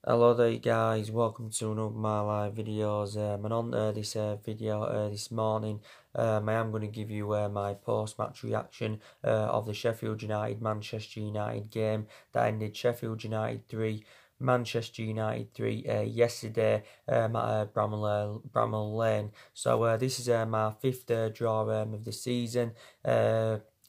Hello there guys, welcome to another of my live videos. And on this video this morning, I am going to give you my post-match reaction of the Sheffield United-Manchester United game that ended Sheffield United 3, Manchester United 3 yesterday at Bramall Lane. So this is my fifth draw of the season.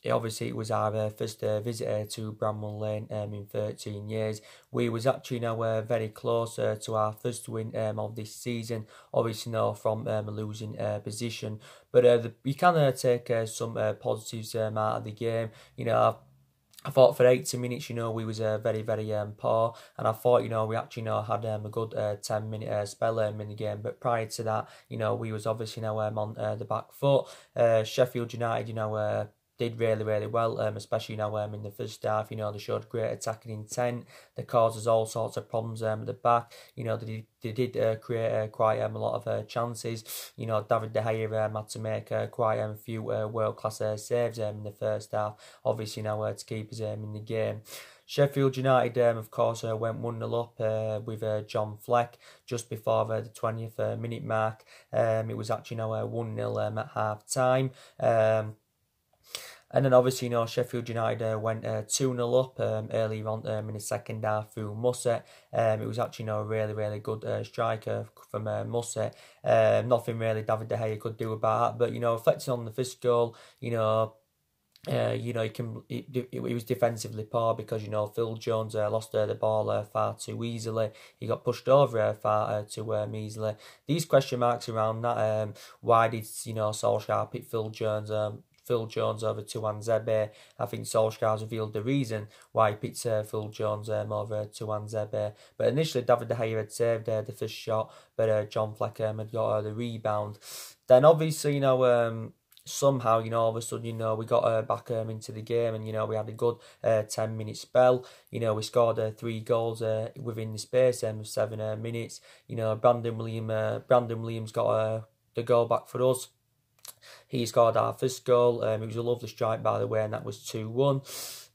Obviously, it was our first visit to Bramall Lane in 13 years. We was actually now very close to our first win of this season. Obviously, now from a losing position, but we can take some positives out of the game. I thought for 80 minutes, we was very poor, and I thought, we actually, had a good 10-minute spell in the game. But prior to that, we was obviously on the back foot. Sheffield United, did really well, especially in the first half. They showed great attacking intent. They caused us all sorts of problems at the back. They did create quite a lot of chances. David De Gea had to make quite a few world-class saves in the first half, obviously to keep us in the game. Sheffield United, of course, went 1-0 up with John Fleck just before the 20th minute mark. It was actually 1-0 at half-time. And then obviously, Sheffield United went 2-0 up earlier on in the second half through Musset. It was actually a really good striker from Musset. Nothing really David De Gea could do about that. But, reflecting on the first goal, it was defensively poor because Phil Jones lost the ball far too easily. He got pushed over far too easily. These question marks around that. Why did Solskjaer pick Phil Jones over Tuanzebe? I think Solskjaer's revealed the reason why he picked Phil Jones over Tuanzebe. But initially, David De Gea had saved the first shot, but John Fleck had got the rebound. Then obviously, somehow, all of a sudden, we got back into the game, and we had a good 10-minute spell. We scored 3 goals within the space of 7 minutes. Brandon Williams got the goal back for us. He scored our first goal. It was a lovely strike, by the way, and that was 2-1.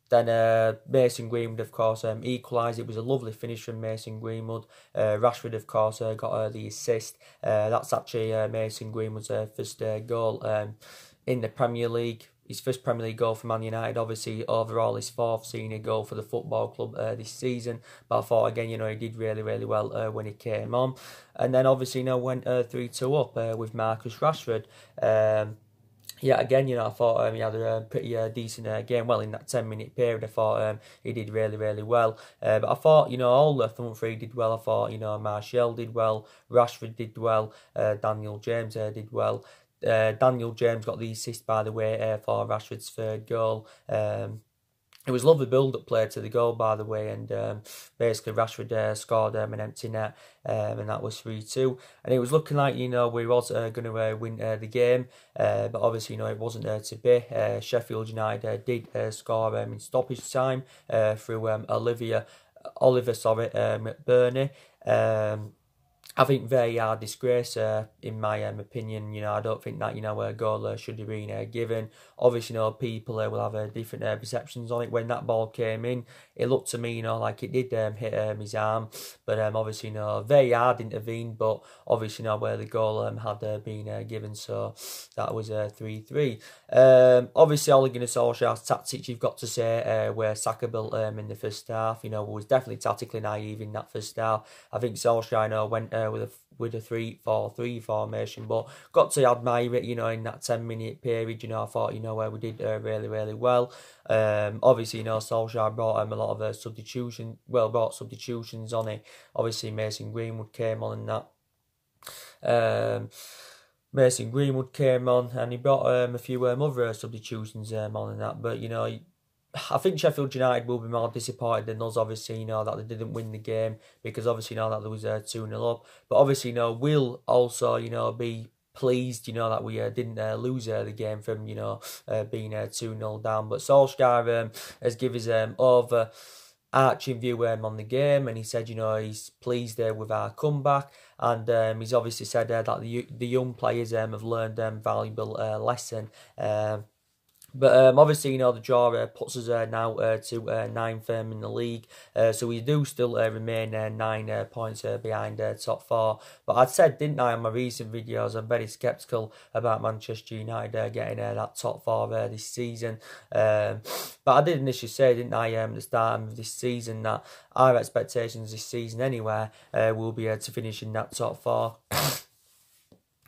Then Mason Greenwood, of course, equalised. It was a lovely finish from Mason Greenwood. Rashford, of course, got the assist. That's actually Mason Greenwood's first goal in the Premier League. His first Premier League goal for Man United, obviously overall his 4th senior goal for the football club this season. But I thought again, he did really well when he came on. And then obviously, went 3-2 up with Marcus Rashford. Yeah, again, I thought he had a pretty decent game. Well, in that 10-minute period, I thought he did really well. But I thought, all the front three did well. I thought, Martial did well, Rashford did well, Daniel James did well. Daniel James got the assist, by the way, for Rashford's 3rd goal. It was a lovely build-up play to the goal, by the way, and basically Rashford scored an empty net, and that was 3-2. And it was looking like, we was going to win the game, but obviously, it wasn't to be. Sheffield United did score in stoppage time through Oliver McBurney. I think very hard disgrace, in my opinion. I don't think that, a goal should have been given. Obviously, people will have different perceptions on it. When that ball came in, it looked to me, like it did hit his arm. But obviously, very hard intervened. But obviously, where the goal had been given. So that was 3-3. Obviously, Ole Gunnar Solskjaer's tactics, you've got to say, were sackable in the first half. Was definitely tactically naive in that first half. I think Solskjaer, went with a 3-4-3 formation, but got to admire it, in that 10-minute period. I thought, we did really well. Obviously, Solskjaer brought a lot of substitutions on it. Obviously, Mason Greenwood came on and that. Mason Greenwood came on, and he brought a few other substitutions on and that. But I think Sheffield United will be more disappointed than us, obviously, that they didn't win the game, because obviously, that there was 2-0 up. But obviously, we'll also, be pleased, that we didn't lose the game from, being 2-0 down. But Solskjaer has given his overarching view on the game, and he said, he's pleased with our comeback, and he's obviously said that the young players have learned a valuable lesson. But obviously, the draw puts us now to ninth in the league. So we do still remain 9 points behind top four. But I said, didn't I, on my recent videos, I'm very sceptical about Manchester United getting that top four this season. But I did initially say, didn't I, at the start of this season, that our expectations this season anyway will be to finish in that top four.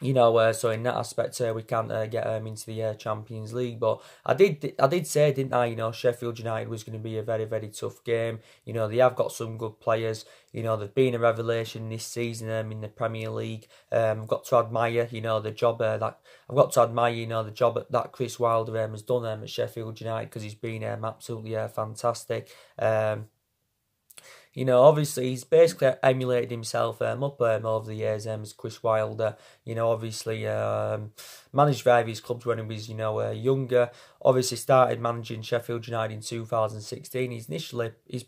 So in that aspect, we can't get into the Champions League. But I did say, didn't I? Sheffield United was going to be a very, very tough game. They have got some good players. They've been a revelation this season in the Premier League. I've got to admire, the job the job that Chris Wilder has done at Sheffield United, because he's been absolutely fantastic. Obviously he's basically emulated himself up over the years as Chris Wilder. Obviously managed various clubs when he was, younger. Obviously started managing Sheffield United in 2016. He's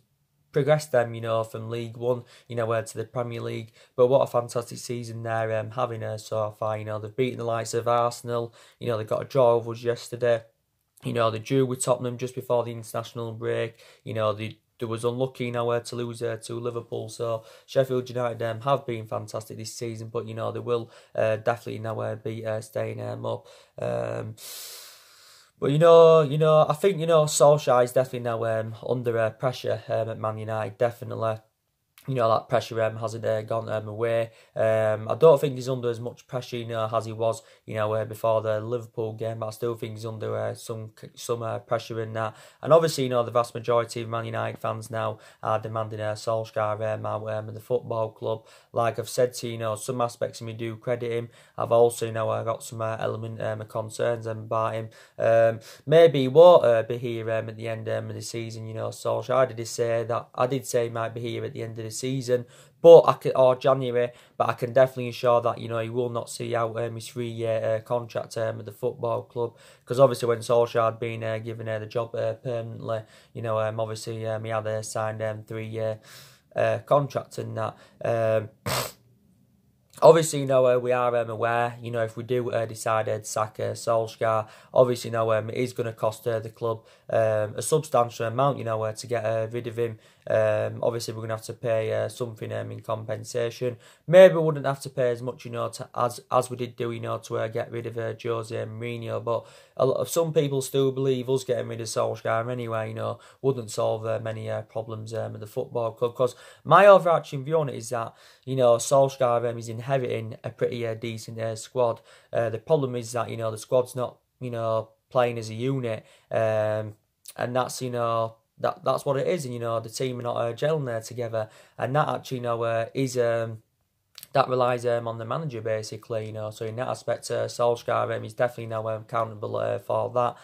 progressed them, from League One, to the Premier League. But what a fantastic season they're having so far. They've beaten the likes of Arsenal. They got a draw over us yesterday. They drew with Tottenham just before the international break. They was unlucky to lose to Liverpool. So Sheffield United have been fantastic this season, but they will definitely now be staying up. But I think Solskjaer is definitely now under pressure at Man United. Definitely. That pressure hasn't gone away. I don't think he's under as much pressure, as he was, before the Liverpool game. But I still think he's under some pressure in that. And obviously, the vast majority of Man United fans now are demanding Solskjaer out of the football club. Like I've said to you, some aspects of me do credit him. I've also, got some element of concerns about him. Maybe he won't be here at the end of the season. Solskjaer I did say he might be here at the end of the season, or January, but I can definitely assure that he will not see out his 3-year contract at the football club, because obviously when Solskjaer had been given the job permanently, obviously he had signed 3-year contract and that. Obviously, we are aware, if we do decide to sack Solskjaer, obviously, it is going to cost the club a substantial amount, to get rid of him. Obviously, we're going to have to pay something in compensation. Maybe we wouldn't have to pay as much, as we did do, to get rid of Jose Mourinho. But some people still believe us getting rid of Solskjaer anyway, wouldn't solve many problems at the football club. Because my overarching view on it is that, Solskjaer is inheriting a pretty decent squad. The problem is that, the squad's not, playing as a unit. And that's, that's what it is. And, the team are not gelling there together. And that actually, is... that relies on the manager, basically, So in that aspect, Solskjaer is definitely now accountable for that.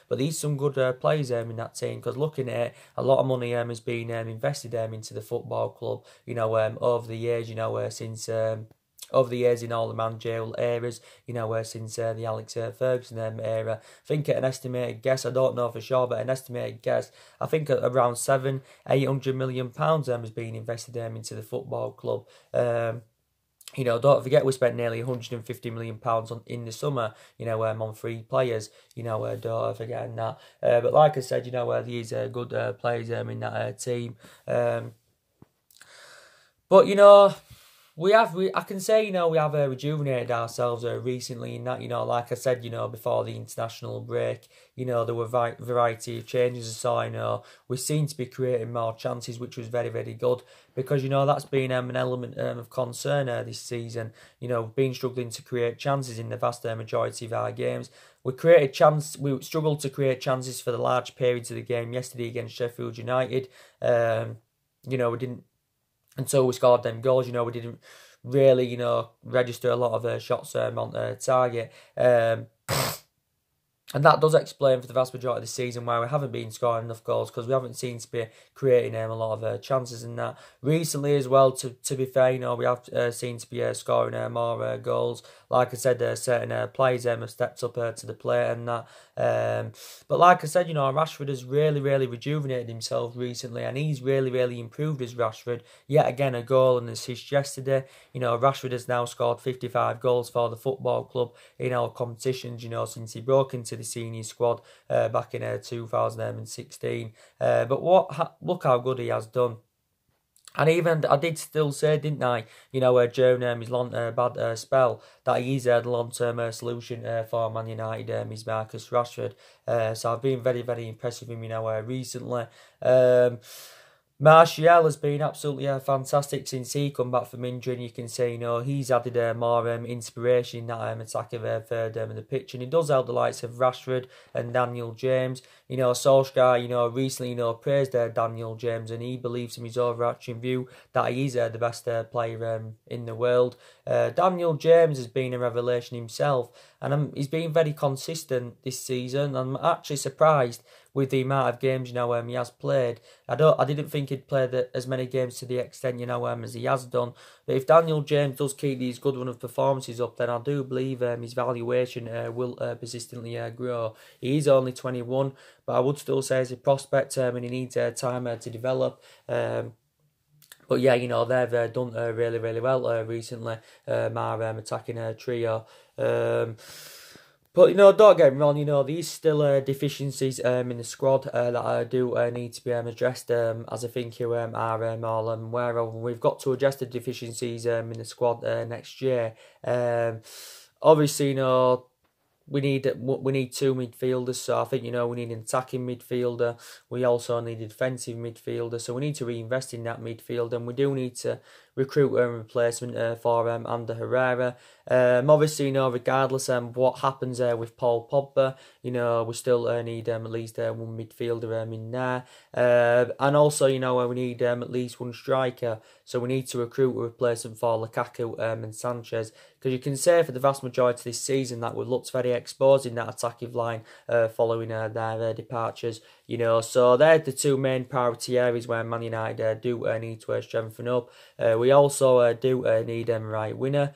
But there's some good players in that team, because looking at it, a lot of money has been invested into the football club, over the years, since... over the years in all the managerial eras, since the Alex Ferguson era. I think at an estimated guess, I don't know for sure, but an estimated guess, I think around £800 million has been invested into the football club. Don't forget we spent nearly £150 million in the summer, on 3 players, don't forget that. But like I said, these good players in that team. But, I can say, we have rejuvenated ourselves recently in that, like I said, before the international break, there were variety of changes. So, we seem to be creating more chances, which was very, very good, because, that's been an element of concern this season. We've been struggling to create chances in the vast majority of our games. We struggled to create chances for the large periods of the game yesterday against Sheffield United. We didn't, until we scored them goals, we didn't really, register a lot of shots on target. And that does explain for the vast majority of the season why we haven't been scoring enough goals, because we haven't seemed to be creating a lot of chances in that. Recently as well, to be fair, we have seemed to be scoring more goals. Like I said, certain players have stepped up to the plate and that. But like I said, Rashford has really, really rejuvenated himself recently, and he's really, really improved as Rashford. Yet again, a goal and assist yesterday. Rashford has now scored 55 goals for the football club in our competitions, since he broke into into the senior squad back in 2016. But look how good he has done. And even I did still say, didn't I? During his bad spell, that he's the long-term solution for Man United. Is Marcus Rashford. So I've been very, very impressed with him. Recently. Martial has been absolutely fantastic since he come back from injury, and you can say, he's added more inspiration in that attack of third of the pitch, and he does help the likes of Rashford and Daniel James. Solskjaer, recently, praised Daniel James, and he believes in his overarching view that he's the best player in the world. Daniel James has been a revelation himself, and he's been very consistent this season. I'm actually surprised with the amount of games he has played. I didn't think he'd played as many games to the extent as he has done. But if Daniel James does keep these good run of performances up, then I do believe his valuation will persistently grow. He is only 21, but I would still say he's a prospect, and he needs time to develop. But yeah, they've done really, really well recently. My attacking trio. But, don't get me wrong, these still deficiencies in the squad that do need to be addressed, as I think you are all aware of. We've got to address the deficiencies in the squad next year. Obviously, we need two midfielders, so I think we need an attacking midfielder. We also need a defensive midfielder, so we need to reinvest in that midfield, and we do need to recruit a replacement for Ander Herrera. Obviously, regardless what happens with Paul Pogba, we still need at least one midfielder in there, and also we need at least one striker. So we need to recruit a replacement for Lukaku and Sanchez, because you can say for the vast majority of this season that we looked very exposed in that attacking line following their departures. So they're the two main priority areas where Man United do need to strengthen up. We also do need a right winner.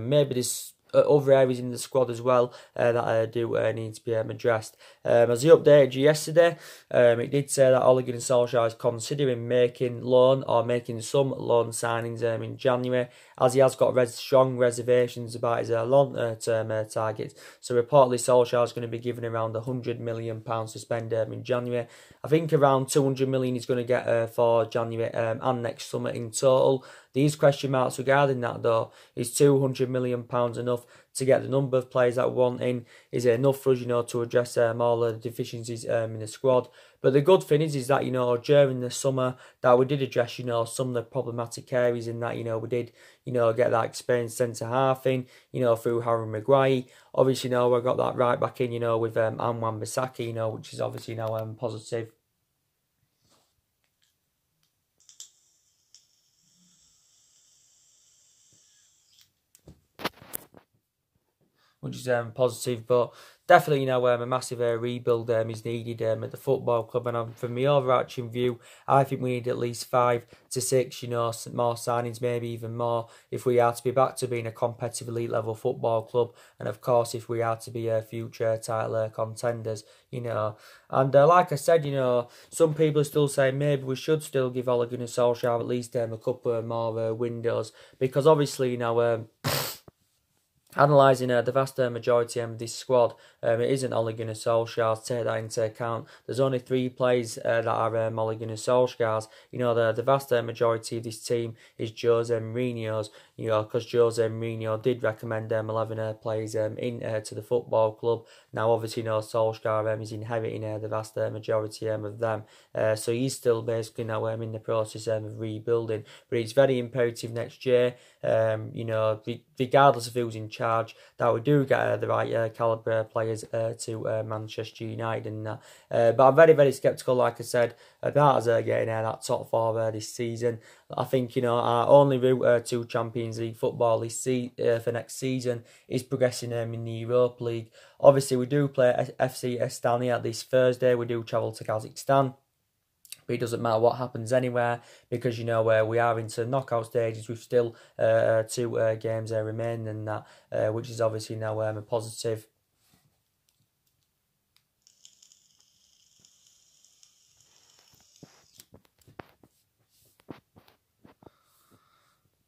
Maybe there's other areas in the squad as well that do need to be addressed. As he updated you yesterday, it did say that Ole Gunnar Solskjaer is considering making some loan signings in January, as he has got strong reservations about his long-term targets. So reportedly Solskjaer is going to be given around £100 million to spend in January. I think around 200 million he's going to get for January and next summer in total. These question marks regarding that, though: is £200 million enough to get the number of players that we want in? Is it enough for us, to address all the deficiencies in the squad? But the good thing is that, during the summer that we did address, some of the problematic areas in that, we did, get that experienced centre half in, through Harry Maguire. Obviously, we got that right back in, with Anwan Bissaka, which is obviously positive. Which is positive, but definitely, a massive rebuild is needed at the football club. And from my overarching view, I think we need at least 5 to 6, more signings, maybe even more, if we are to be back to being a competitive elite level football club. And of course, if we are to be future title contenders, And like I said, some people are still saying maybe we should still give Ole Gunnar Solskjaer at least a couple more windows, because obviously, analysing the vast majority of this squad, it isn't Ole Gunnar Solskjaer's. Take that into account. There's only 3 players that are Ole Gunnar Solskjaer's. The vast majority of this team is Jose Mourinho's. Because Jose Mourinho did recommend 11 players in to the football club. Now, obviously, Solskjaer is inheriting the vast majority of them. So he's still basically now in the process of rebuilding. But it's very imperative next year, regardless of who's in charge, that we do get the right calibre players to Manchester United and that. But I'm very, very sceptical, like I said, about us getting that top 4 this season. I think, our only route to Champions League football for next season is progressing in the Europa League. Obviously, we do play FC Astana this Thursday. We do travel to Kazakhstan. But it doesn't matter what happens anywhere, because where we are into knockout stages. We've still 2 games remain, and that, which is obviously now a positive.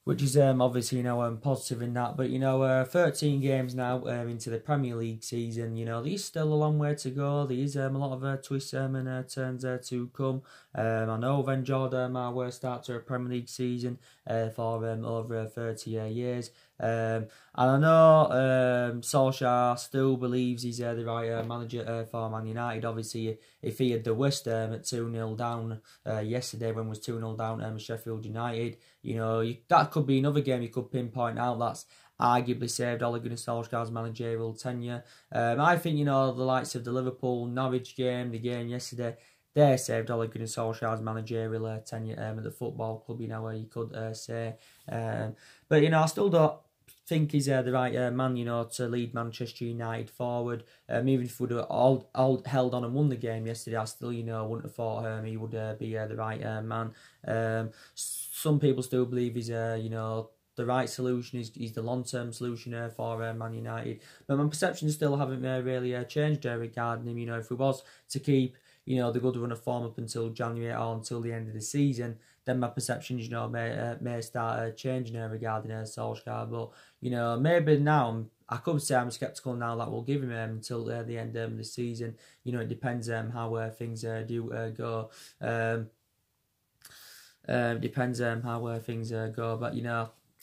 which is obviously positive in that. But 13 games now into the Premier League season. There's still a long way to go. There's a lot of twists and turns to come. I know I've enjoyed my worst start to a Premier League season for over 30 years. And I know Solskjaer still believes he's the right manager for Man United. Obviously, if he had the worst at 2-0 down yesterday when was 2-0 down Sheffield United, that could be another game you could pinpoint out that's arguably saved Ole Gunnar Solskjaer's managerial tenure. I think, the likes of the Liverpool-Norwich game, the game yesterday, they saved Ole Gunnar Solskjaer's managerial tenure at the football club, you could say. But, I still don't think he's the right man, to lead Manchester United forward. Even if we'd have all held on and won the game yesterday, I still, wouldn't have thought he would be the right man. Some people still believe he's, the right solution is the long-term solution for Man United. But my perceptions still haven't really changed regarding him. If we was to keep the good run of form up until January or until the end of the season, then my perceptions, may start changing regarding Solskjaer. But, maybe now, I could say I'm sceptical now that we'll give him until the end of the season. It depends how things do go. Depends how things go. But,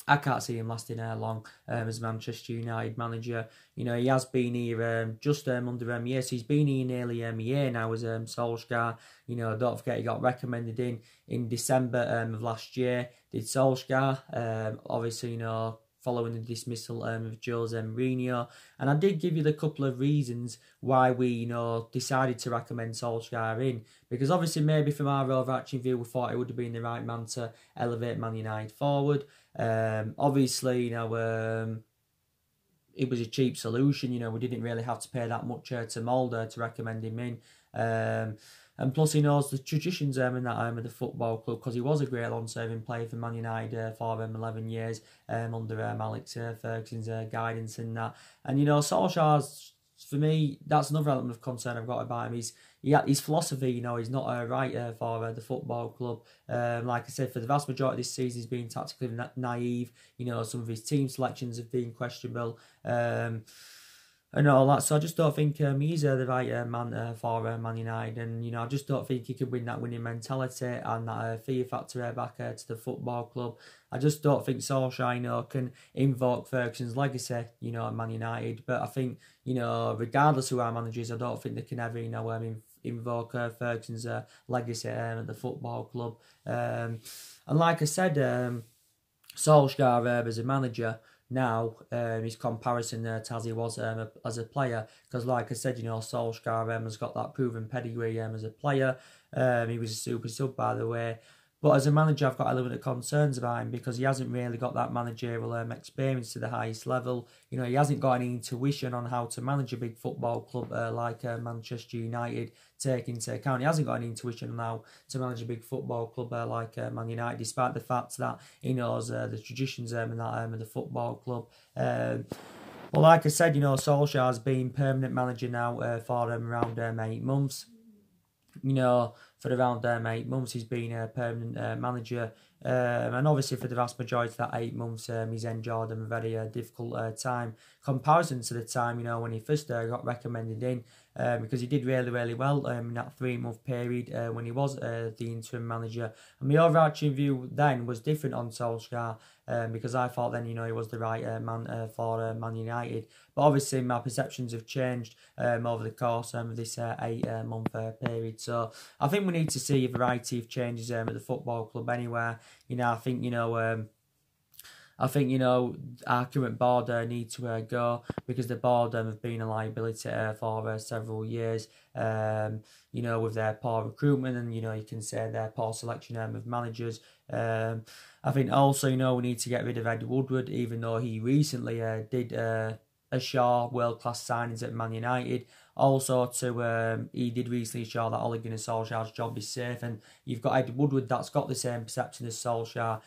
I can't see him lasting long as Manchester United manager. He has been here just under years. He's been here nearly a year now as Solskjaer. Don't forget he got recommended in December of last year. Did Solskjaer. Obviously, following the dismissal of Jose Mourinho. And I did give you the couple of reasons why we, decided to recommend Solskjaer in. Because obviously maybe from our overarching view, we thought it would have been the right man to elevate Man United forward. Obviously, it was a cheap solution. We didn't really have to pay that much to Mulder to recommend him in. And plus, he knows the traditions in that of the football club because he was a great long-serving player for Man United for 11 years under Alex Ferguson's guidance in that. And, Solskjaer's, for me, that's another element of concern I've got about him. His philosophy, he's not right for the football club. Like I said, for the vast majority of this season, he's been tactically naive. Some of his team selections have been questionable. And all that, so I just don't think he's the right man for Man United, and I just don't think he can win that winning mentality and that fear factor back to the football club. I just don't think Solskjaer can invoke Ferguson's legacy, at Man United. But I think regardless of who our manager is, I don't think they can ever invoke Ferguson's legacy at the football club. And like I said, Solskjaer as a manager. Now, his comparison to as he was as a player, because like I said, Solskjaer has got that proven pedigree as a player. He was a super sub, by the way. But as a manager, I've got a little bit of concerns about him because he hasn't really got that managerial experience to the highest level. He hasn't got any intuition on how to manage a big football club like Manchester United, take into account. He hasn't got any intuition on how to manage a big football club like Man United, despite the fact that he knows the traditions and that of the football club. Well, like I said, Solskjaer's been permanent manager now for around 8 months. For around 8 months, he's been a permanent manager. And obviously, for the vast majority of that 8 months, he's enjoyed a very difficult time. Comparison to the time, when he first got recommended in, because he did really, really well in that 3-month period when he was the interim manager. And my overarching view then was different on Solskjaer because I thought then, he was the right man for Man United. But obviously, my perceptions have changed over the course of this 8-month period. So I think we need to see a variety of changes at the football club anywhere. I think, our current board need to go because the board have been a liability for several years, with their poor recruitment and, you can say their poor selection of managers. I think also, we need to get rid of Ed Woodward, even though he recently did assure world-class signings at Man United. Also, he did recently assure that Ole Gunnar Solskjaer's job is safe, and you've got Ed Woodward that's got the same perception as Solskjaer.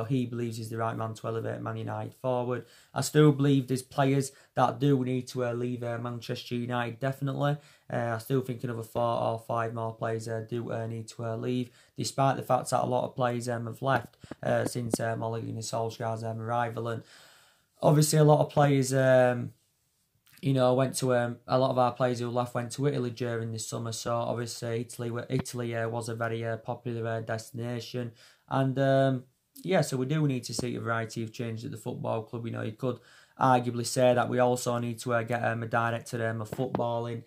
He believes he's the right man to elevate Man United forward. I still believe there's players that do need to leave Manchester United, definitely. I still think another 4 or 5 more players do need to leave, despite the fact that a lot of players have left since Ole Gunnar Solskjaer's arrival. And obviously a lot of players went to a lot of our players who left went to Italy during this summer. So obviously Italy was a very popular destination, and so we do need to see a variety of changes at the football club. You could arguably say that we also need to get a director of footballing.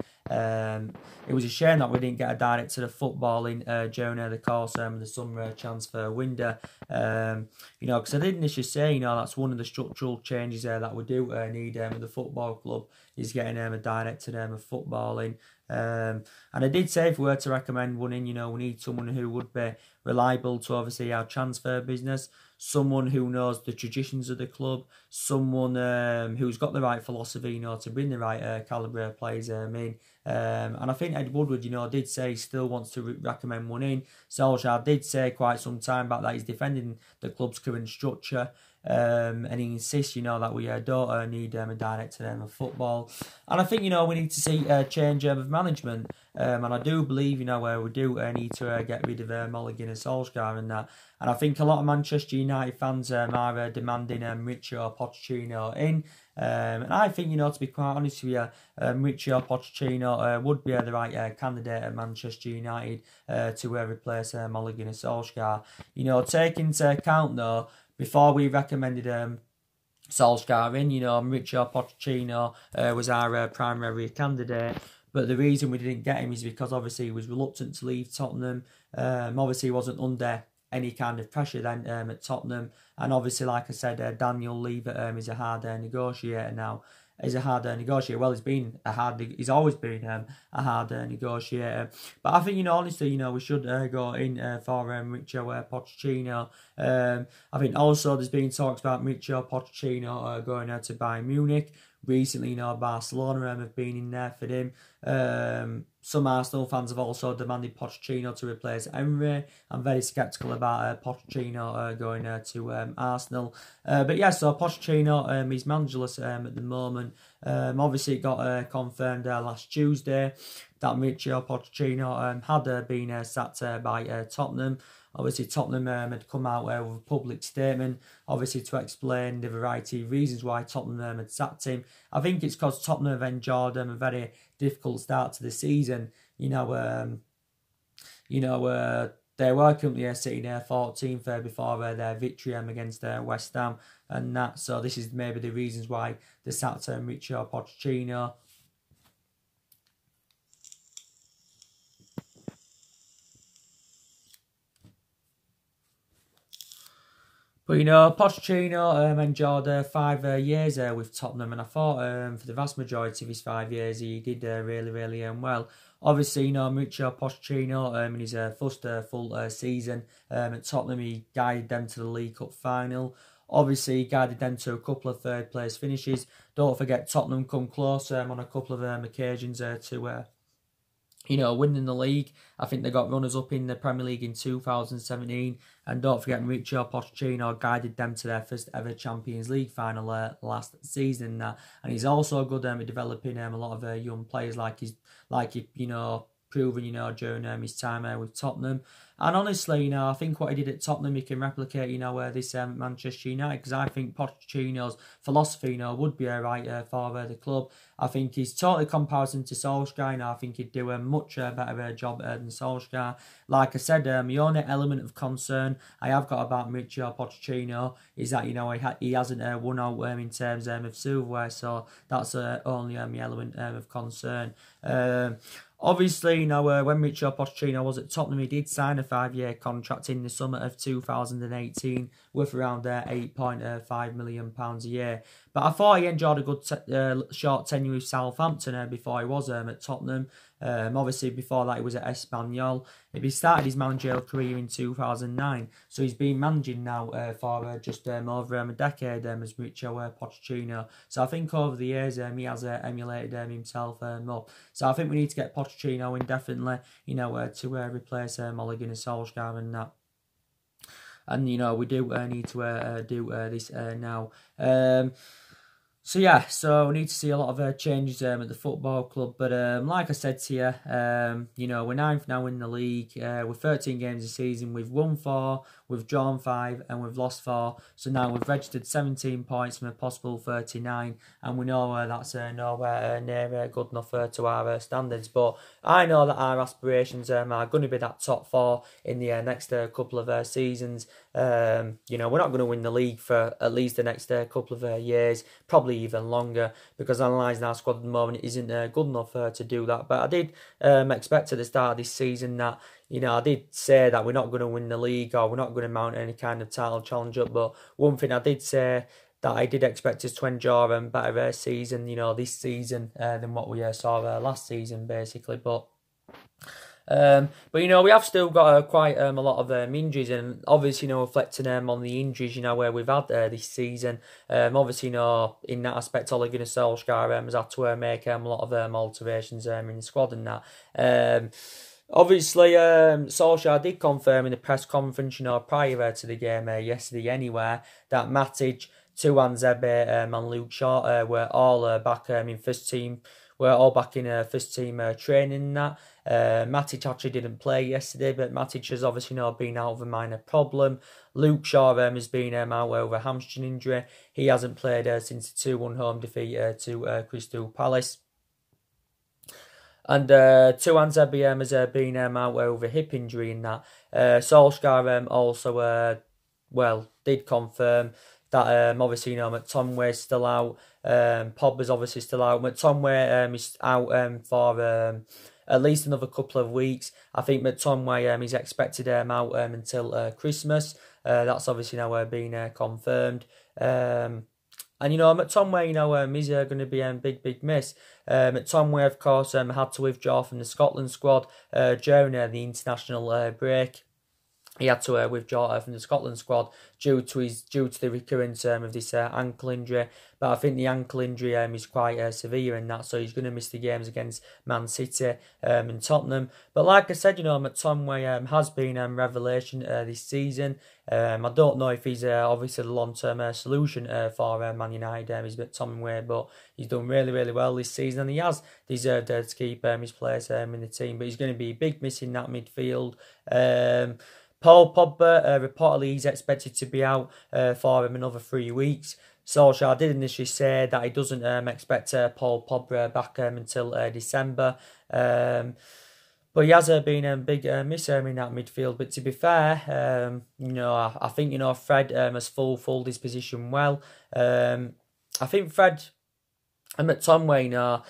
It was a shame that we didn't get a director of footballing during the course of the summer transfer window. Because I did initially say, that's one of the structural changes that we do need with the football club, is getting a director of footballing. And I did say if we were to recommend one in, we need someone who would be reliable to obviously our transfer business, someone who knows the traditions of the club, someone who's got the right philosophy, to bring the right calibre of players in. And I think Ed Woodward, did say he still wants to recommend one in. Solskjaer did say quite some time back that he's defending the club's current structure. And he insists, that we don't need a director of football. And I think, we need to see a change of management. And I do believe, where we do need to get rid of Ole Gunnar Solskjaer and that. And I think a lot of Manchester United fans are demanding Mauricio Pochettino in. And I think, to be quite honest with you, Mauricio Pochettino would be the right candidate at Manchester United to replace Ole Gunnar Solskjaer. Taking into account, though, before we recommended Solskjaer in, Mauricio Pochettino was our primary candidate. But the reason we didn't get him is because obviously he was reluctant to leave Tottenham. Obviously he wasn't under any kind of pressure then at Tottenham. And obviously, like I said, Daniel Levy is a hard negotiator now. He's a hard negotiator. Well, he's always been a hard negotiator. But I think, honestly, we should go in for Mauricio Pochettino. I think also there's been talks about Mauricio Pochettino going out to Bayern Munich. Recently, Barcelona have been in there for him. Some Arsenal fans have also demanded Pochettino to replace Emery. I'm very sceptical about Pochettino going to Arsenal. But yeah, so Pochettino, he's managerless at the moment. Obviously, it got confirmed last Tuesday that Mauricio Pochettino had been sacked by Tottenham. Obviously, Tottenham had come out with a public statement, obviously to explain the variety of reasons why Tottenham had sacked him. I think it's because Tottenham have endured a very difficult start to the season. They were currently sitting there 14th before their victory against West Ham and that. So this is maybe the reasons why they sacked Mauricio Pochettino. But, Pochettino endured 5 years with Tottenham, and I thought for the vast majority of his 5 years he did really, really well. Obviously, Mauricio Pochettino in his first full season at Tottenham, he guided them to the League Cup final. Obviously, he guided them to a couple of third-place finishes. Don't forget, Tottenham come close on a couple of occasions to winning the league. I think they got runners-up in the Premier League in 2017. And don't forget, Mauricio Pochettino guided them to their first ever Champions League final last season. And he's also good at developing a lot of young players proven, during his time with Tottenham. And honestly, I think what he did at Tottenham, he can replicate, this Manchester United, because I think Pochettino's philosophy, would be right for the club. I think he's totally comparison to Solskjaer. I think he'd do a much better job than Solskjaer. Like I said, the only element of concern I have got about Mauricio Pochettino is that, he hasn't won out in terms of silverware, so that's the only element of concern. Obviously, when Mauricio Pochettino was at Tottenham, he did sign a 5-year contract in the summer of 2018 worth around £8.5 million a year. But I thought he enjoyed a good short tenure with Southampton before he was at Tottenham. Obviously, before that, he was at Espanyol. He started his managerial career in 2009, so he's been managing now for just over a decade as Mauricio Pochettino. So I think over the years he has emulated himself up. So I think we need to get Pochettino in definitely, to replace Ole Gunnar Solskjaer and that. And we do need to do this now. So yeah, so we need to see a lot of changes at the football club. But like I said to you, we're 9th now in the league. We're 13 games a season. We've won 4, we've drawn 5, and we've lost 4. So now we've registered 17 points from a possible 39, and we know that's nowhere near good enough to our standards. But I know that our aspirations are going to be that top 4 in the next couple of seasons. We're not going to win the league for at least the next couple of years, probably even longer, because analysing our squad at the moment isn't good enough to do that. But I did expect at the start of this season that, I did say that we're not going to win the league or we're not going to mount any kind of title challenge up. But one thing I did say that I did expect us to enjoy a better season, this season than what we saw last season, basically. But we have still got quite a lot of injuries, and obviously, reflecting on the injuries, where we've had this season. Obviously, in that aspect, Ole Gunnar Solskjaer has had to make a lot of alterations in the squad and that. Obviously, Solskjaer did confirm in the press conference, prior to the game yesterday anyway, that Matic, Tuanzebe and Luke Shaw were all back in first team. We're all back in first team training and that. Matic actually didn't play yesterday, but Matic has obviously been out of a minor problem. Luke Shaw has been out with a hamstring injury. He hasn't played since the 2-1 home defeat to Crystal Palace. And Tuan Zebiem has been out with a hip injury in that. Solskjaer also, did confirm that obviously, McTominay's still out. Pogba's obviously still out. McTominay is out for at least another couple of weeks. I think McTominay is expected out until Christmas. That's obviously now been confirmed. And McTominay, is going to be a big miss. McTominay, of course, had to withdraw from the Scotland squad during the international break. He had to withdraw from the Scotland squad due to the recurrence of this ankle injury. But I think the ankle injury is quite severe in that, so he's going to miss the games against Man City and Tottenham. But like I said, McTominay has been a revelation this season. I don't know if he's obviously the long-term solution for Man United, is McTominay, but he's done really, really well this season, and he has deserved to keep his place in the team. But he's going to be big missing that midfield. Paul Pogba, reportedly he's expected to be out for another 3 weeks. Solskjaer did initially say that he doesn't expect Paul Pogba back until December. But he has been a big miss in that midfield. But to be fair, I think, Fred has fulfilled his position well. I think Fred and McTominay,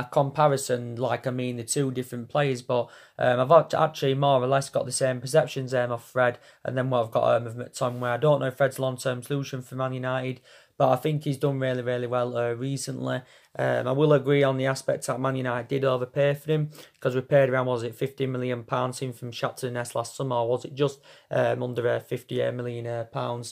comparison, the two different players, but I've actually more or less got the same perceptions of Fred and then what I've got of McTominay. I don't know if Fred's long-term solution for Man United, but I think he's done really, really well recently. I will agree on the aspect that Man United did overpay for him, because we paid around, was it £50 million in from Shakhtar Donetsk last summer, or was it just under £50 million?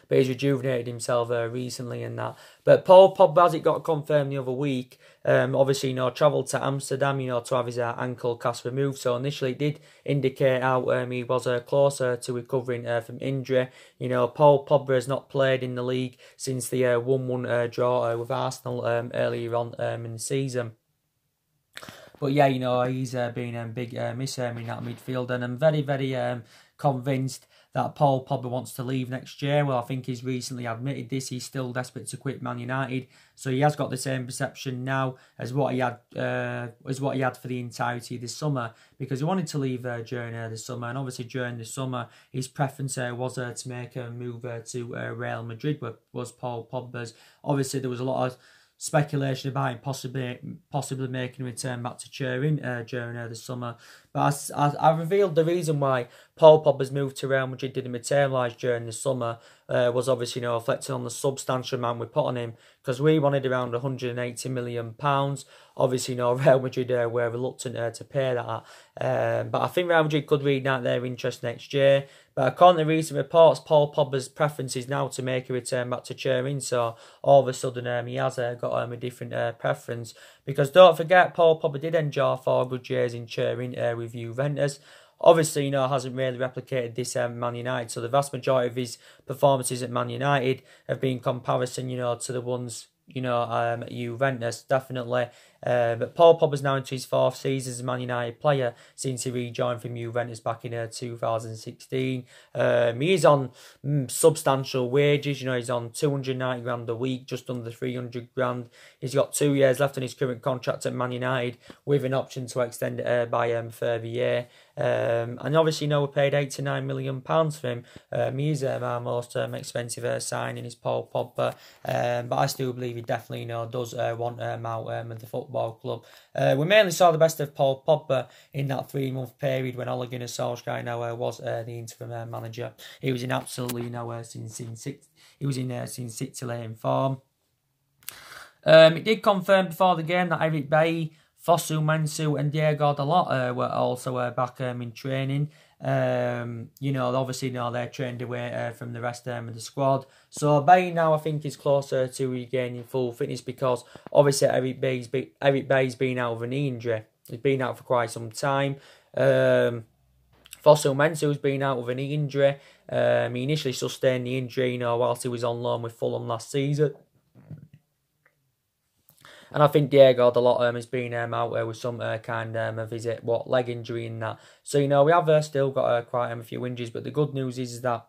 But he's rejuvenated himself recently in that. But Paul Pogba, as it got confirmed the other week, obviously, travelled to Amsterdam, to have his ankle cast removed. So initially it did indicate how he was closer to recovering from injury. Paul Pogba has not played in the league since the 1-1 draw with Arsenal earlier on in the season. But yeah, he's been a big miss in that midfield, and I'm very, very convinced that Paul Pogba wants to leave next year. Well, I think he's recently admitted this. He's still desperate to quit Man United, so he has got the same perception now as what he had for the entirety of this summer, because he wanted to leave during the summer, and obviously during the summer his preference was to make a move to Real Madrid, was Paul Pogba's. Obviously there was a lot of speculation about him possibly making a return back to Turin during the summer. But I revealed the reason why Paul Pogba's move to Real Madrid didn't materialise during the summer was obviously, reflecting on the substantial amount we put on him, because we wanted around £180 million. Obviously, Real Madrid were reluctant to pay that. But I think Real Madrid could reignite their interest next year. But according to recent reports, Paul Pogba's preference is now to make a return back to Turin. So all of a sudden, he has got a different preference. Because don't forget, Paul Pogba did enjoy 4 good years in Turin with Juventus. Obviously, hasn't really replicated this Man United. So the vast majority of his performances at Man United have been in comparison, to the ones, at Juventus, definitely. But Paul Pogba's now into his 4th season as a Man United player since he rejoined from Juventus back in 2016. He is on substantial wages. He's on 290 grand a week, just under 300 grand. He's got 2 years left on his current contract at Man United with an option to extend it by a further year. And obviously, we paid £89 million for him. He's our most expensive signing is Paul Pogba. But I still believe he definitely does want him out of the football club. We mainly saw the best of Paul Pogba in that 3-month period when Ole Gunnar Solskjaer was the interim manager. He was in absolutely since titillating form. It did confirm before the game that Eric Bailly, Fosu Mensah and Diego Dalot were also back in training. Obviously they're trained away from the rest of the squad. So Bailly now I think is closer to regaining full fitness, because obviously Eric Bailly's been out of a knee injury. He's been out for quite some time. Fosu Mensah's been out with a knee injury. He initially sustained the injury, whilst he was on loan with Fulham last season. And I think Diego Dalot has been out with some kind of his leg injury in that. So, we have still got quite a few injuries. But the good news is that,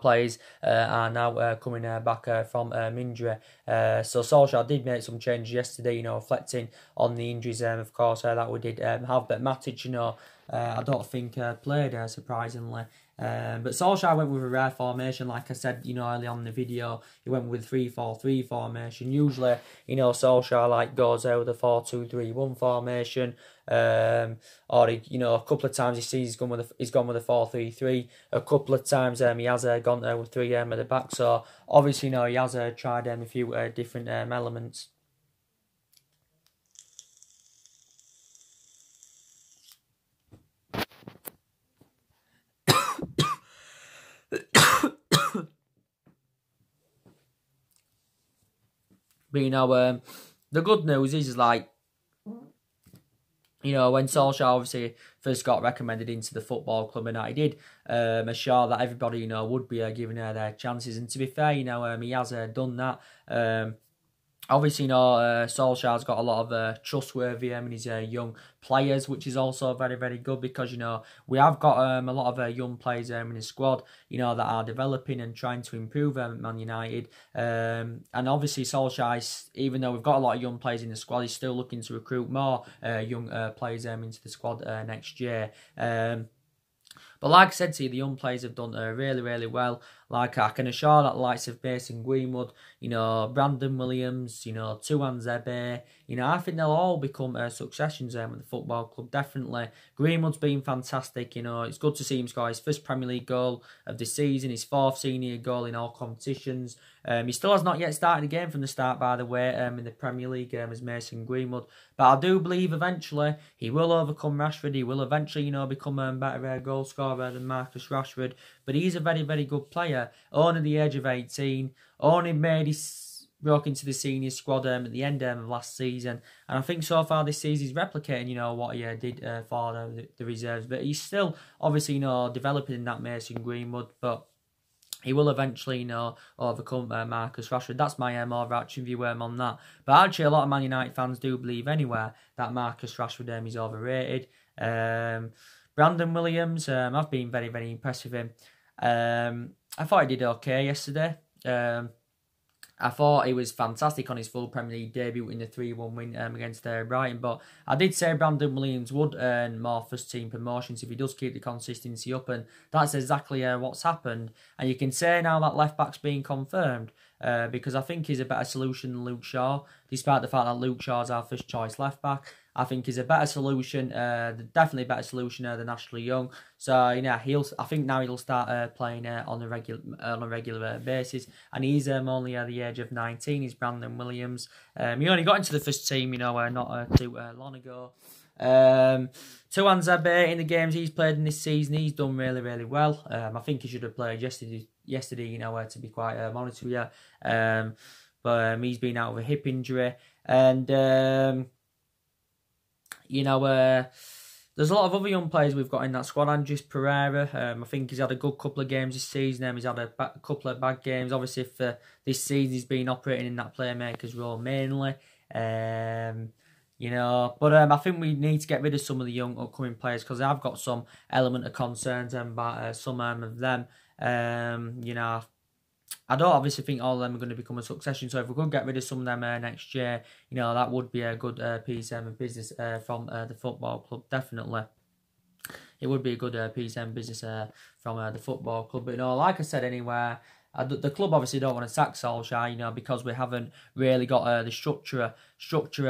players are now coming back from injury. So Solskjaer did make some changes yesterday, reflecting on the injuries, of course, that we did have. But Matic, I don't think played, surprisingly. But Solskjaer went with a rare formation, like I said, early on in the video. He went with 3-4-3 formation. Usually, Solskjaer goes out with a 4-2-3-1 formation. Or a couple of times he's gone with a 4-3-3. A couple of times he has gone with 3 at the back. So obviously, he has tried a few different elements. But the good news is when Solskjaer obviously first got recommended into the football club, and he did assure that everybody would be giving their chances. And to be fair, he has done that. Obviously, Solskjaer's got a lot of trustworthy in his young players, which is also very, very good, because, we have got a lot of young players in the squad, that are developing and trying to improve at Man United. And obviously, Solskjaer, even though we've got a lot of young players in the squad, he's still looking to recruit more young players into the squad next year. But like I said to you, the young players have done really, really well. Like, I can assure that the likes of Mason Greenwood, Brandon Williams, Tuan Zebe, I think they'll all become successions with the football club, definitely. Greenwood's been fantastic, it's good to see him score his first Premier League goal of the season, his 4th senior goal in all competitions. He still has not yet started a game from the start, by the way, in the Premier League as Mason Greenwood. But I do believe eventually he will overcome Rashford. He will eventually, become a better goal scorer than Marcus Rashford. But he's a very, very good player. Only at the age of 18. Only broke into the senior squad at the end of last season. And I think so far this season he's replicating, what he did for the reserves. But he's still, obviously, developing in that Mason Greenwood. But he will eventually, overcome Marcus Rashford. That's my overarching view on that. But actually, a lot of Man United fans do believe anywhere that Marcus Rashford is overrated. Brandon Williams, I've been very, very impressed with him. I thought he did okay yesterday. I thought he was fantastic on his full Premier League debut in the 3-1 win against Brighton. But I did say Brandon Williams would earn more first-team promotions if he does keep the consistency up. And that's exactly what's happened. And you can say now that left-back's been confirmed. Because I think he's a better solution than Luke Shaw, despite the fact that Luke Shaw's our first-choice left-back. I think is a better solution, definitely a better solution than Ashley Young. So I think now he'll start playing on a regular basis, and he's only at the age of 19. He's Brandon Williams. He only got into the first team, not too long ago. Tuan Zabe, in the games he's played in this season, he's done really, really well. I think he should have played yesterday. To be quite honest with you. But he's been out of a hip injury, and there's a lot of other young players we've got in that squad. Andres Pereira, I think he's had a good couple of games this season. He's had a couple of bad games. Obviously, for this season, he's been operating in that playmaker's role mainly. But I think we need to get rid of some of the young upcoming players, because I've got some element of concerns about some of them. I don't obviously think all of them are going to become a succession. So if we could get rid of some of them next year, that would be a good piece of business from the football club. Definitely, it would be a good piece of business from the football club. But like I said, anyway, the club obviously don't want to sack Solskjaer, because we haven't really got the structure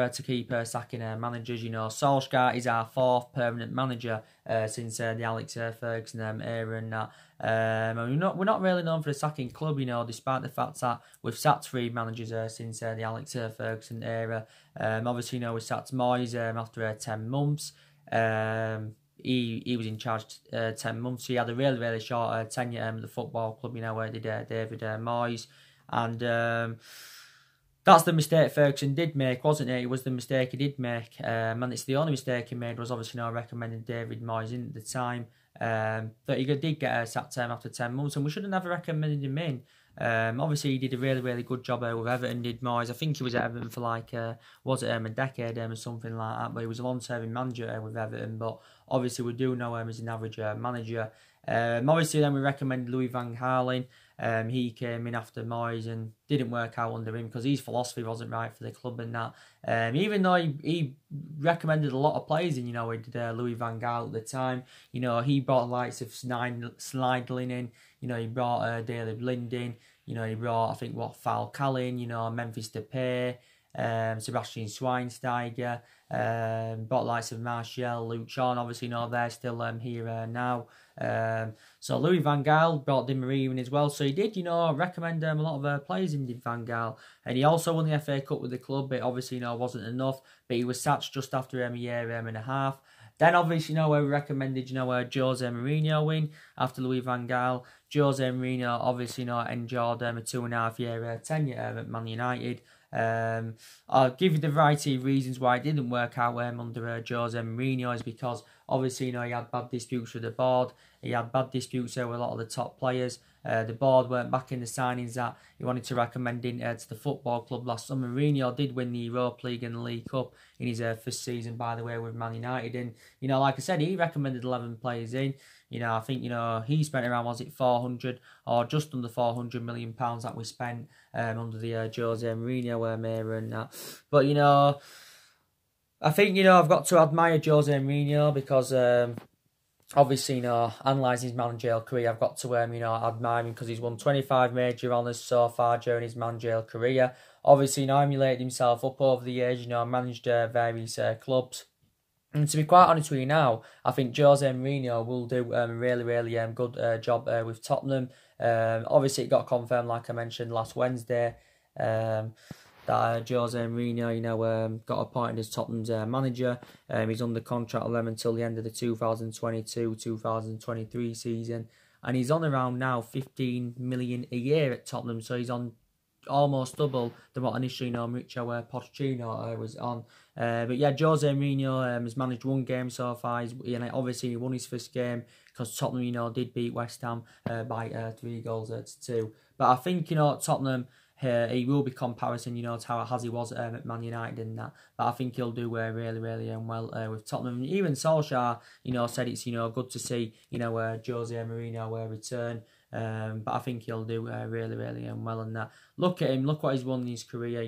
to keep sacking managers. Solskjaer is our fourth permanent manager since the Alex Ferguson era and that. And we're not really known for the sacking club, despite the fact that we've sacked 3 managers since the Alex Ferguson era. Obviously, we sacked Moyes after 10 months. He was in charge 10 months. He had a really, really short tenure at the football club, where he did David Moyes. And that's the mistake Ferguson did make, wasn't it? It was the mistake he did make. And it's the only mistake he made was obviously recommending David Moyes in at the time. That he did get sacked after 10 months, and we should have never recommended him in. Obviously, he did a really, really good job with Everton, did Moyes. I think he was at Everton for a decade or something like that, but he was a long-serving manager with Everton. But obviously, we do know him as an average manager. Obviously, then we recommended Louis van Gaal. He came in after Moyes and didn't work out under him because his philosophy wasn't right for the club and that. Even though he recommended a lot of players in, he did Louis van Gaal at the time. He brought the likes of Sneijderlin in. He brought Daley Blind in. He brought, I think, Falcao in, Memphis Depay, Sebastian Schweinsteiger, brought the likes of Martial, Luke Shaw, obviously, they're still here now. So Louis van Gaal brought Di Maria in as well. So he did, recommend a lot of players in, did Van Gaal. And he also won the FA Cup with the club. It obviously, wasn't enough, but he was sacked just after a year and a half. Then obviously, we recommended, Jose Mourinho in after Louis van Gaal. Jose Mourinho obviously, enjoyed a 2.5 year tenure at Man United. I'll give you the variety of reasons why it didn't work out under Jose Mourinho is because obviously, he had bad disputes with the board. He had bad disputes with a lot of the top players. The board weren't backing the signings that he wanted to recommend in to the football club last summer. Mourinho did win the Europa League and the League Cup in his first season, by the way, with Man United. And, like I said, he recommended 11 players in. I think, he spent around, was it 400 or just under 400 million pounds that we spent under the Jose Mourinho era and that. But, I think, I've got to admire Jose Mourinho because obviously, analysing his managerial career, I've got to admire him because he's won 25 major honours so far during his managerial career. Obviously, emulated himself up over the years, managed various clubs. And to be quite honest with you now, I think Jose Mourinho will do a really, really good job with Tottenham. Obviously, it got confirmed, like I mentioned, last Wednesday, that Jose Mourinho, got appointed as Tottenham's manager. He's under contract with them until the end of the 2022-2023 season. And he's on around now 15 million a year at Tottenham. So he's on almost double than what initially Mauricio Pochettino was on. But yeah, Jose Mourinho has managed one game so far. Obviously, he won his first game because Tottenham, did beat West Ham by 3 goals to 2. But I think, Tottenham, he will be comparison, to how he was at Man United and that. But I think he'll do really, really well with Tottenham. Even Solskjaer, said it's, good to see, Jose Mourinho return. But I think he'll do really, really well in that. Look at him, look what he's won in his career,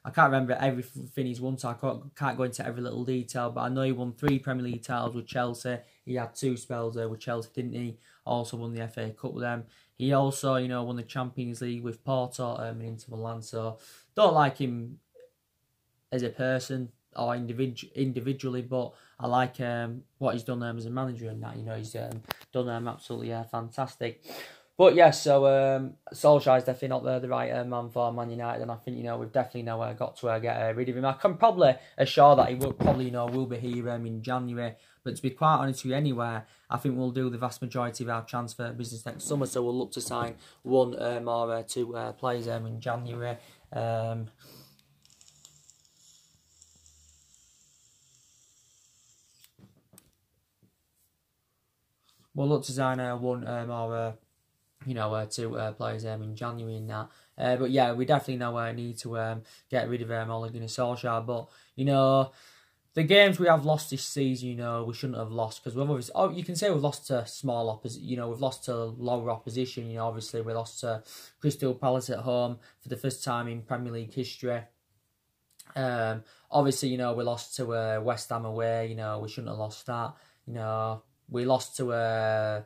I can't remember everything he's won, so I can't go into every little detail, but I know he won 3 Premier League titles with Chelsea. He had 2 spells with Chelsea, didn't he? Also won the FA Cup with them. He also, won the Champions League with Porto and Inter Milan, so don't like him as a person, or individually, but I like what he's done as a manager and that. You know, he's done absolutely fantastic. But yeah, so Solskjaer's definitely not the right man for Man United, and I think, you know, we've definitely got to get rid of him. I can probably assure that he will probably, you know, will be here in January. But to be quite honest with you, anywhere, I think we'll do the vast majority of our transfer business next summer. So we'll look to sign one or two players in January. We'll look to sign one or you know, two players in January and that. But yeah, we definitely need to get rid of Ole Gunnar Solskjaer. But, you know, the games we have lost this season, you know, we shouldn't have lost, because we've obviously, you can say we've lost to small opposition, you know, we've lost to lower opposition. You know, obviously we lost to Crystal Palace at home for the first time in Premier League history. Obviously, you know, we lost to West Ham away. You know, we shouldn't have lost that. You know, we lost to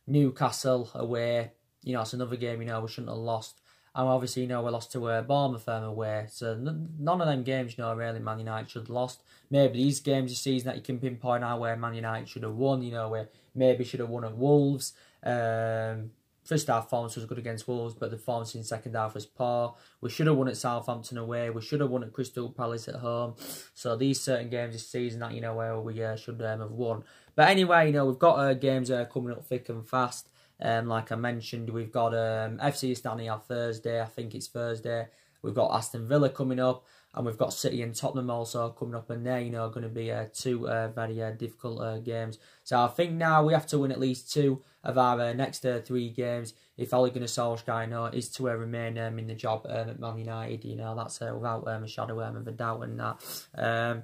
Newcastle away. You know, it's another game, you know, we shouldn't have lost. And obviously, you know, we lost to Bournemouth away. So none of them games, you know, really Man United should have lost. Maybe these games this season that you can pinpoint out where Man United should have won, you know, where maybe should have won at Wolves. First half performance was good against Wolves, but the performance in second half was poor. We should have won at Southampton away. We should have won at Crystal Palace at home. So these certain games this season that, you know, where we should have won. But anyway, you know, we've got games coming up thick and fast. Like I mentioned, we've got FC Astana on Thursday. I think it's Thursday. We've got Aston Villa coming up, and we've got City and Tottenham also coming up, and they're, you know, going to be two very difficult games. So I think now we have to win at least two of our next three games if Ole Gunnar Solskjaer, you know, is to remain in the job at Man United. You know, that's without a shadow of a doubt and that.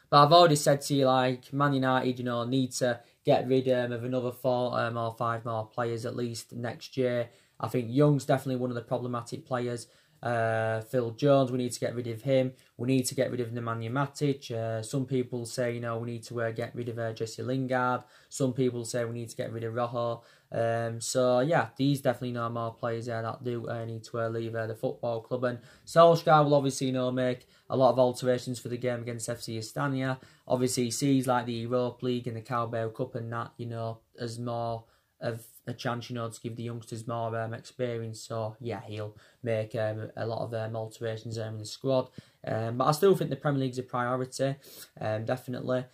But I've already said to you, like, Man United, you know, need to get rid of another 4 or 5 more players at least next year. I think Young's definitely one of the problematic players. Phil Jones, we need to get rid of him. We need to get rid of Nemanja Matic. Some people say, you know, we need to get rid of Jesse Lingard. Some people say we need to get rid of Rojo. So yeah, these definitely know more players there that do need to leave the football club. And Solskjaer will obviously, you know, make a lot of alterations for the game against FC Astana. Obviously, he sees like the Europa League and the Carabao Cup and that, you know, as more of a chance, you know, to give the youngsters more experience. So yeah, he'll make a lot of alterations in the squad. But I still think the Premier League's a priority, definitely.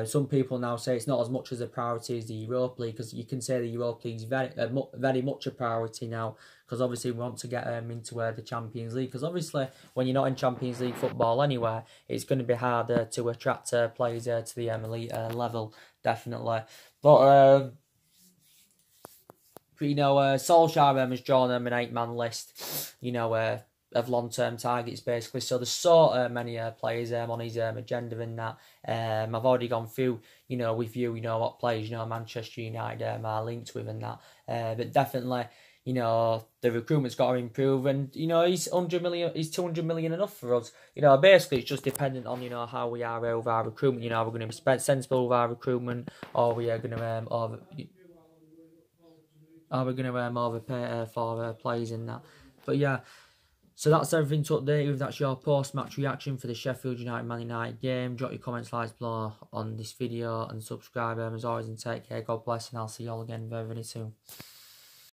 Some people now say it's not as much as a priority as the Europa League, because you can say the Europa League's very much a priority now, because obviously we want to get into the Champions League, because obviously when you're not in Champions League football anywhere, it's going to be harder to attract players to the elite level, definitely. But you know, Solskjaer has drawn an 8-man list, you know, of long-term targets, basically. So there's so many players on his agenda and that. I've already gone through, you know, with you know, what players, you know, Manchester United are linked with and that. But definitely, you know, the recruitment's got to improve, and, you know, he's 200 million enough for us. You know, basically it's just dependent on, you know, how we are with our recruitment. You know, we're going to be sensible with our recruitment, or we are going to we're going to overpay for players in that. But yeah, so that's everything to update you. That's your post-match reaction for the Sheffield United Man United game. Drop your comments, likes below on this video, and subscribe as always, and take care. God bless, and I'll see you all again very, very soon.